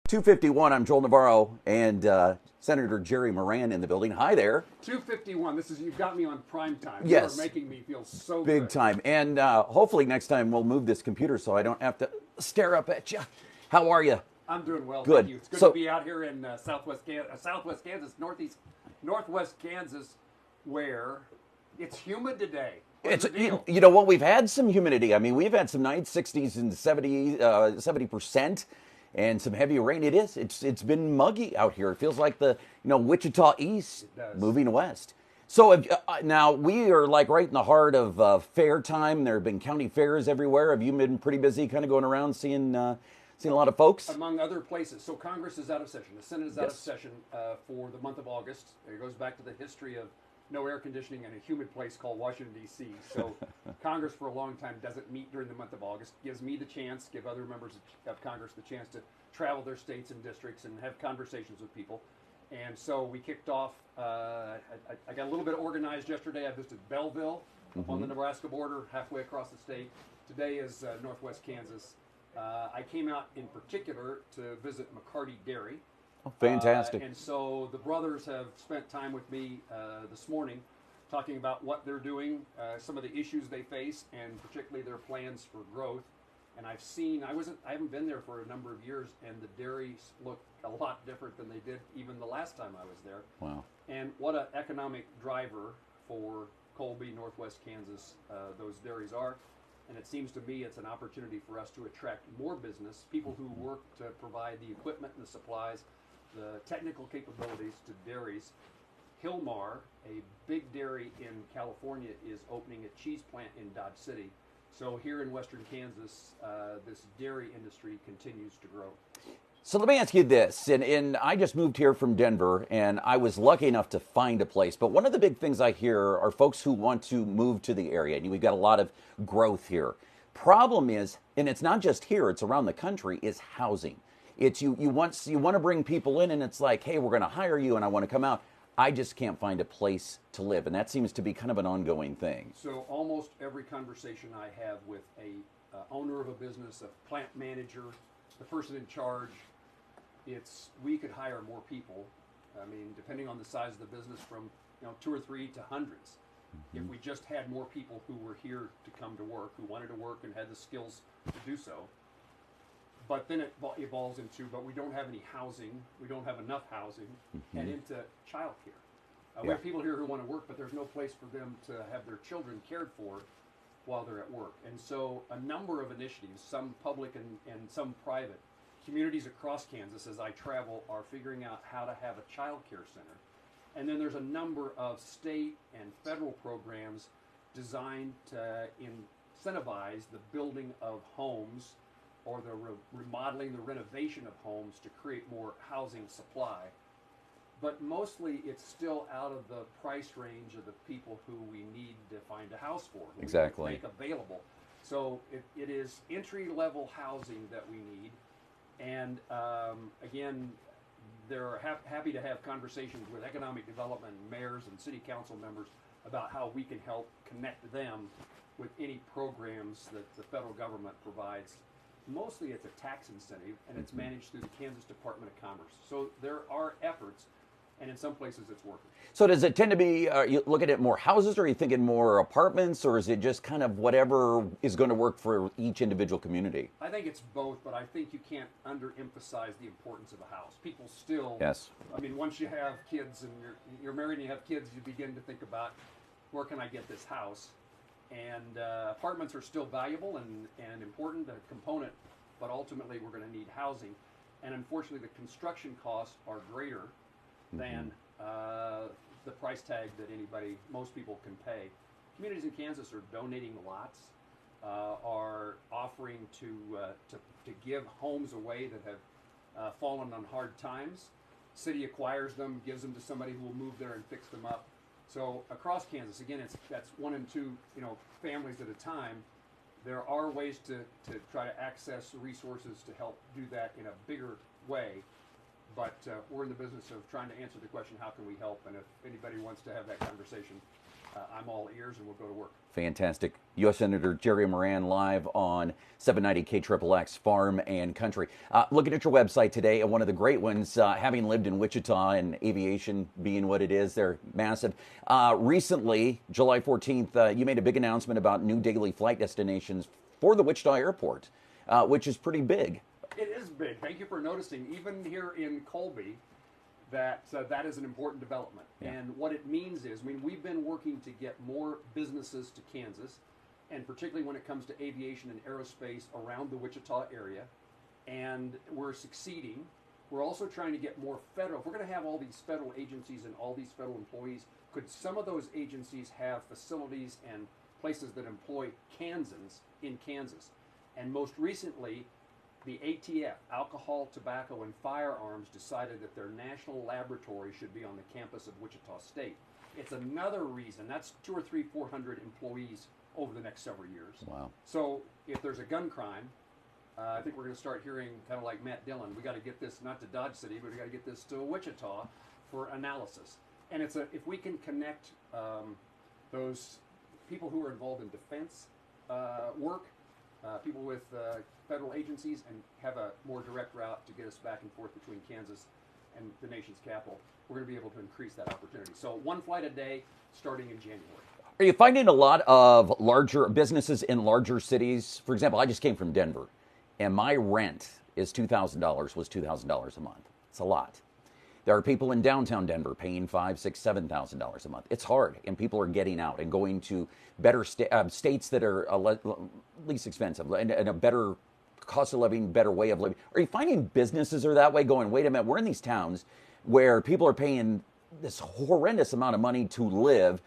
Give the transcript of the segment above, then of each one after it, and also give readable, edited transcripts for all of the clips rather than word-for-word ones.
251, I'm Joel Navarro, and Senator Jerry Moran in the building. Hi there. 251, you've got me on prime time. Yes. You are making me feel so Big good. time. And hopefully next time we'll move this computer so I don't have to stare up at you. How are you? I'm doing well, Good. thank you. It's good to be out here in Southwest Kansas, Northwest Kansas, where it's humid today. You know what? We've had some humidity. I mean, we've had some nights, 60s and 70%. And some heavy rain. It's been muggy out here. It feels like the Wichita East moving west. So now we are like right in the heart of fair time. There have been county fairs everywhere. Have you been pretty busy, kind of going around seeing a lot of folks? Among other places. So Congress is out of session. The Senate is out of session for the month of August. It goes back to the history of no air conditioning in a humid place called Washington, D.C. So Congress for a long time doesn't meet during the month of August. Gives me the chance, give other members of Congress the chance to travel their states and districts and have conversations with people. And so we kicked off, I got a little bit organized yesterday. I visited Belleville on the Nebraska border, halfway across the state. Today is Northwest Kansas. I came out in particular to visit McCarty Dairy. Oh, fantastic. And so the brothers have spent time with me this morning talking about what they're doing, some of the issues they face, and particularly their plans for growth. And I haven't been there for a number of years, and the dairies look a lot different than they did even the last time I was there. Wow. And what an economic driver for Colby, Northwest Kansas, those dairies are. And it seems to me it's an opportunity for us to attract more business, people who work to provide the equipment and the supplies, the technical capabilities to dairies. Hillmar, a big dairy in California, is opening a cheese plant in Dodge City. So here in western Kansas, this dairy industry continues to grow. So let me ask you this, and I just moved here from Denver, and I was lucky enough to find a place. But one of the big things I hear are folks who want to move to the area, and we've got a lot of growth here. Problem is, and it's not just here, it's around the country, is housing. It's you want to bring people in, and it's like, hey, we're going to hire you, and I want to come out. I just can't find a place to live, and that seems to be kind of an ongoing thing. So almost every conversation I have with a owner of a business, a plant manager, the person in charge, we could hire more people. I mean, depending on the size of the business, from 2 or 3 to hundreds. If we just had more people who were here to come to work, who wanted to work and had the skills to do so. But then it evolves into, but we don't have any housing, we don't have enough housing, and into childcare. We have people here who want to work, but there's no place for them to have their children cared for while they're at work. And so a number of initiatives, some public and some private, communities across Kansas as I travel are figuring out how to have a child care center. And then there's a number of state and federal programs designed to incentivize the building of homes or the remodeling, the renovation of homes to create more housing supply. But mostly it's still out of the price range of the people who we need to find a house for. Exactly. Make available. So it is entry-level housing that we need. And again, they're happy to have conversations with economic development mayors and city council members about how we can help connect them with any programs that the federal government provides. Mostly it's a tax incentive, and it's managed through the Kansas Department of Commerce. So there are efforts, and in some places it's working. So does it tend to be, you looking at more houses, or are you thinking more apartments, or is it just kind of whatever is going to work for each individual community? I think it's both, but I think you can't underemphasize the importance of a house. People still, I mean, once you have kids and you're married and you have kids, you begin to think about, where can I get this house? And apartments are still valuable and important, a component, but ultimately we're going to need housing. And unfortunately, the construction costs are greater than the price tag that most people can pay. Communities in Kansas are donating lots, are offering to give homes away that have fallen on hard times. City acquires them, gives them to somebody who will move there and fix them up. So across Kansas, again, that's 1 and 2, families at a time. There are ways to try to access resources to help do that in a bigger way. But we're in the business of trying to answer the question, how can we help? And if anybody wants to have that conversation, I'm all ears, and we'll go to work. Fantastic. U.S. Senator Jerry Moran live on 790 KXXX Farm and Country. Looking at your website today, and one of the great ones, having lived in Wichita and aviation being what it is, they're massive. Recently, July 14th, you made a big announcement about new daily flight destinations for the Wichita airport, which is pretty big. It is big. Thank you for noticing. Even here in Colby, that is an important development. Yeah. And what it means is, we've been working to get more businesses to Kansas, and particularly when it comes to aviation and aerospace around the Wichita area, and we're succeeding. We're also trying to get more federal. If we're going to have all these federal agencies and all these federal employees, could some of those agencies have facilities and places that employ Kansans in Kansas? And most recently, the ATF, Alcohol, Tobacco, and Firearms, decided that their national laboratory should be on the campus of Wichita State. It's another reason. That's 200 or 300, 400 employees over the next several years. Wow. So if there's a gun crime, I think we're going to start hearing, kind of like Matt Dillon, we got to get this not to Dodge City, but we got to get this to Wichita for analysis. And if we can connect those people who are involved in defense work, people with federal agencies, and have a more direct route to get us back and forth between Kansas and the nation's capital, we're going to be able to increase that opportunity. So one flight a day starting in January. Are you finding a lot of larger businesses in larger cities? For example, I just came from Denver, and my rent is $2,000, was $2,000 a month. It's a lot. There are people in downtown Denver paying $5,000, $6,000, $7,000 a month. It's hard, and people are getting out and going to better states that are least expensive and a better cost of living, better way of living. Are you finding businesses are that way, going, wait a minute, we're in these towns where people are paying this horrendous amount of money to live.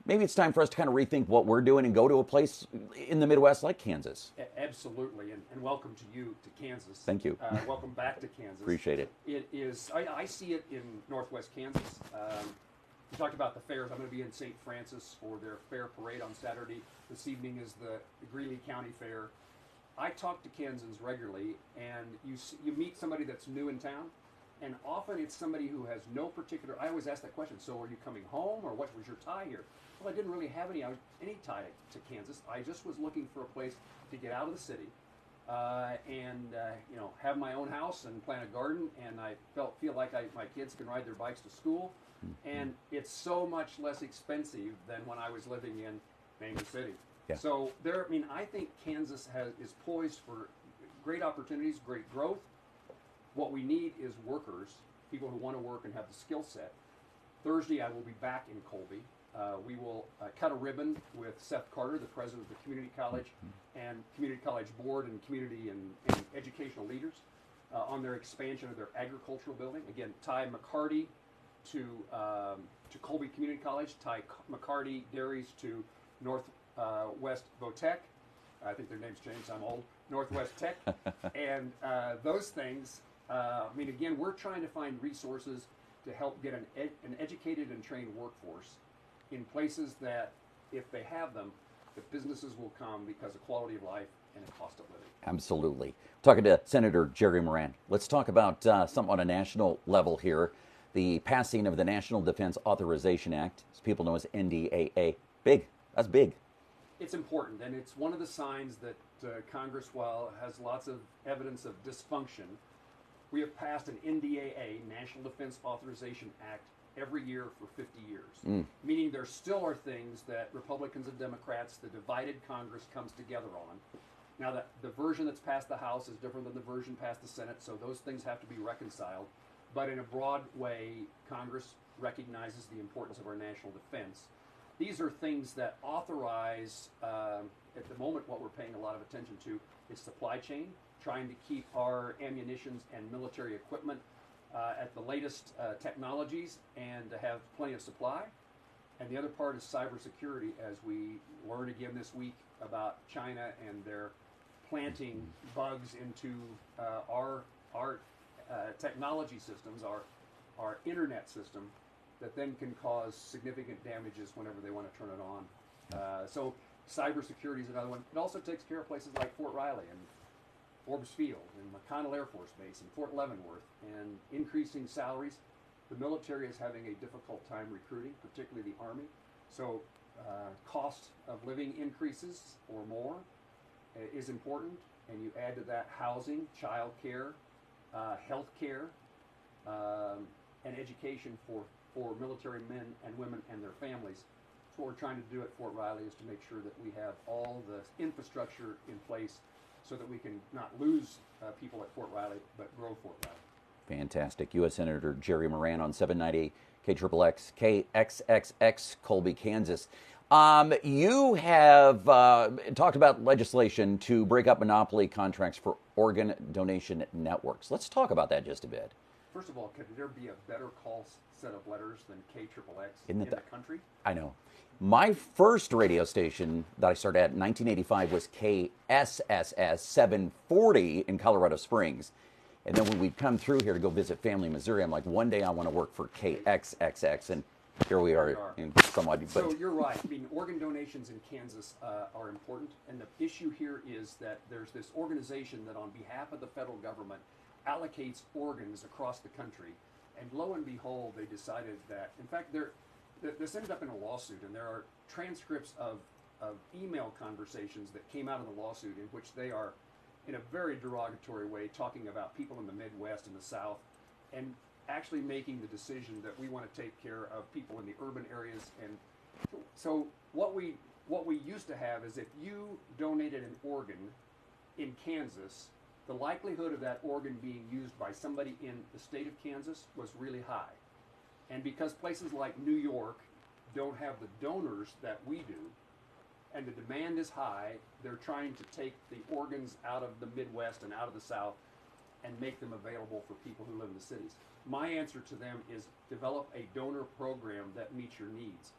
Maybe it's time for us to kind of rethink what we're doing and go to a place in the Midwest like Kansas. Absolutely, and welcome to you to Kansas. Thank you. Welcome back to Kansas. Appreciate it. It is. I see it in Northwest Kansas. We talked about the fairs. I'm going to be in St. Francis for their fair parade on Saturday. This evening is the Greeley County Fair. I talk to Kansans regularly, and you meet somebody that's new in town, and often it's somebody who has no particular. I always ask that question. So, are you coming home, or what was your tie here? Well, I didn't really have any tie to Kansas. I just was looking for a place to get out of the city, and have my own house and plant a garden. And I feel like my kids can ride their bikes to school, and it's so much less expensive than when I was living in Maine City. Yeah. So I think Kansas is poised for great opportunities, great growth. What we need is workers, people who want to work and have the skill set. Thursday, I will be back in Colby. We will cut a ribbon with Seth Carter, the president of the community college, and community college board, and community and educational leaders on their expansion of their agricultural building. Again, Ty McCarty to Colby Community College, Ty McCarty Dairies to Northwest Votech. I think their name's changed. I'm old. Northwest Tech, and those things. Again, we're trying to find resources to help get an educated and trained workforce in places that, if they have them, the businesses will come because of quality of life and the cost of living. Absolutely. Talking to Senator Jerry Moran. Let's talk about something on a national level here. The passing of the National Defense Authorization Act, as people know as NDAA. Big. That's big. It's important, and it's one of the signs that Congress, while has lots of evidence of dysfunction, we have passed an NDAA, National Defense Authorization Act, every year for 50 years. Meaning there still are things that Republicans and Democrats, the divided Congress, comes together on. Now, the version that's passed the House is different than the version passed the Senate, so those things have to be reconciled. But in a broad way, Congress recognizes the importance of our national defense. These are things that authorize, at the moment, what we're paying a lot of attention to is supply chain, trying to keep our ammunitions and military equipment at the latest technologies and to have plenty of supply. And the other part is cybersecurity, as we learn again this week about China and their planting bugs into our technology systems, our internet system, that then can cause significant damages whenever they want to turn it on. So cybersecurity is another one. It also takes care of places like Fort Riley and Forbes Field and McConnell Air Force Base and Fort Leavenworth, and increasing salaries. The military is having a difficult time recruiting, particularly the Army. So cost of living increases or more is important, and you add to that housing, child care, health care, and education for military men and women and their families. So what we're trying to do at Fort Riley is to make sure that we have all the infrastructure in place so that we can not lose people at Fort Riley, but grow Fort Riley. Fantastic. U.S. Senator Jerry Moran on 790 KXXX, KXXX, Colby, Kansas. You have talked about legislation to break up monopoly contracts for organ donation networks. Let's talk about that just a bit. First of all, could there be a better call set of letters than KXXX Isn't it in the country? I know. My first radio station that I started at in 1985 was KSSS 740 in Colorado Springs. And then when we'd come through here to go visit family in Missouri, I'm like, one day I want to work for KXXX. And here we are in somewhat. So you're right. I mean, organ donations in Kansas are important. And the issue here is that there's this organization that on behalf of the federal government allocates organs across the country. And lo and behold, they decided that, in fact, this ended up in a lawsuit, and there are transcripts of email conversations that came out of the lawsuit in which they are, in a very derogatory way, talking about people in the Midwest and the South, and actually making the decision that we want to take care of people in the urban areas. And so what we used to have is if you donated an organ in Kansas, the likelihood of that organ being used by somebody in the state of Kansas was really high. And because places like New York don't have the donors that we do, and the demand is high, they're trying to take the organs out of the Midwest and out of the South and make them available for people who live in the cities. My answer to them is develop a donor program that meets your needs.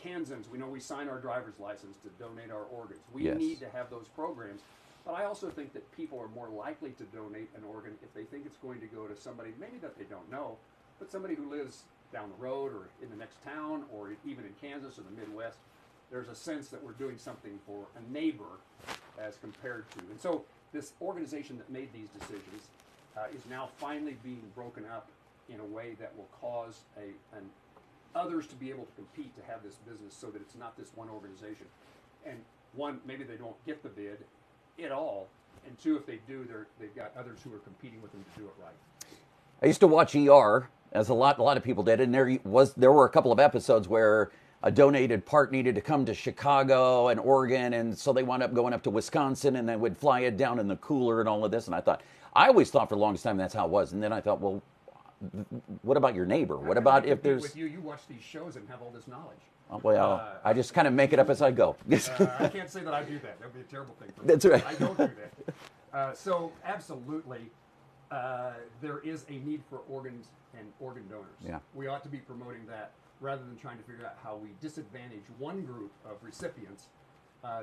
Kansans, we know we sign our driver's license to donate our organs. We need to have those programs. But I also think that people are more likely to donate an organ if they think it's going to go to somebody maybe that they don't know, but somebody who lives down the road or in the next town or even in Kansas or the Midwest. There's a sense that we're doing something for a neighbor as compared to. And so this organization that made these decisions is now finally being broken up in a way that will cause others to be able to compete to have this business so that it's not this one organization. And one, maybe they don't get the bid at all. And two, if they do, they've got others who are competing with them to do it right. I used to watch ER, as a lot of people did, and there were a couple of episodes where a donated part needed to come to Chicago and Oregon, and so they wound up going up to Wisconsin, and they would fly it down in the cooler and all of this. And I always thought for the longest time that's how it was. And then I thought, well, what about your neighbor? What about if there's... With you watch these shows and have all this knowledge. Well, I just kind of make it up as I go. I can't say that I do that. That would be a terrible thing for me. That's right. I don't do that. So absolutely, there is a need for organs and organ donors. Yeah. We ought to be promoting that rather than trying to figure out how we disadvantage one group of recipients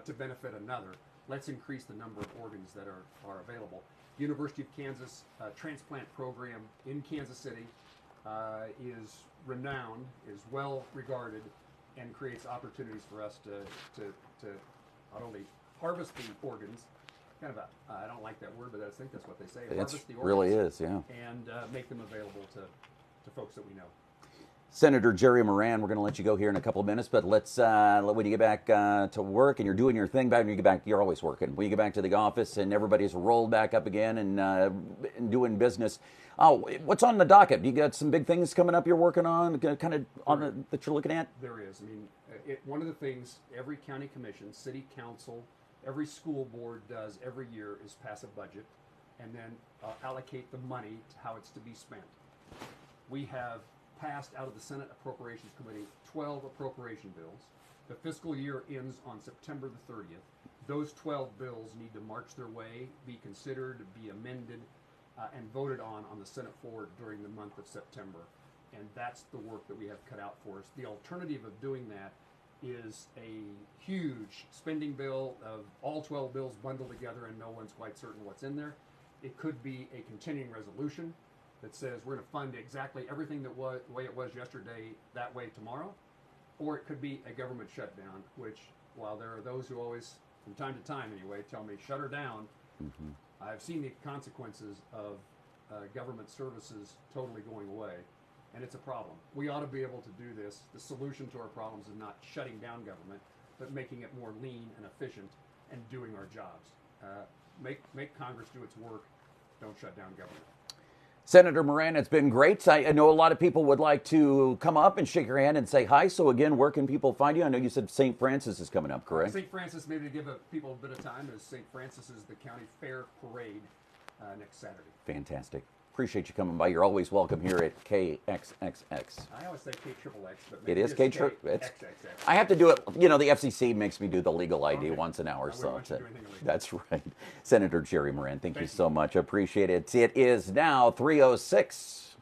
to benefit another. Let's increase the number of organs that are available. University of Kansas transplant program in Kansas City is renowned, is well regarded, and creates opportunities for us to not only harvest the organs, kind of I don't like that word, but I think that's what they say. Harvest the organs, really is, yeah. And make them available to folks that we know. Senator Jerry Moran, we're going to let you go here in a couple of minutes, but when you get back to work and you're doing your thing, when you get back, you're always working. When you get back to the office and everybody's rolled back up again and doing business, what's on the docket? You got some big things coming up you're working on, kind of that you're looking at? There is. I mean, one of the things every county commission, city council, every school board does every year is pass a budget and then allocate the money to how it's to be spent. We have passed out of the Senate Appropriations Committee 12 appropriation bills. The fiscal year ends on September the 30th. Those 12 bills need to march their way, be considered, be amended, and voted on the Senate floor during the month of September. And that's the work that we have cut out for us. The alternative of doing that is a huge spending bill of all 12 bills bundled together and no one's quite certain what's in there. It could be a continuing resolution that says we're going to fund exactly everything the way it was yesterday, that way tomorrow. Or it could be a government shutdown, which, while there are those who always, from time to time anyway, tell me, shut her down, I've seen the consequences of government services totally going away. and it's a problem. We ought to be able to do this. The solution to our problems is not shutting down government, but making it more lean and efficient and doing our jobs. Make Congress do its work. Don't shut down government. Senator Moran, it's been great. I know a lot of people would like to come up and shake your hand and say hi. So again, where can people find you? I know you said St. Francis is coming up, correct? St. Francis, maybe to give people a bit of time, is St. Francis is the county fair parade next Saturday. Fantastic. Appreciate you coming by. You're always welcome here at KXXX. I always say KXXX, but It maybe is it's KXXX. KXXX. I have to do it. You know, the FCC makes me do the legal ID Okay. once an hour. I So wouldn't want you to do anything illegal. that's right. Senator Jerry Moran, thank you you. so much. I appreciate it. It is now 3:06.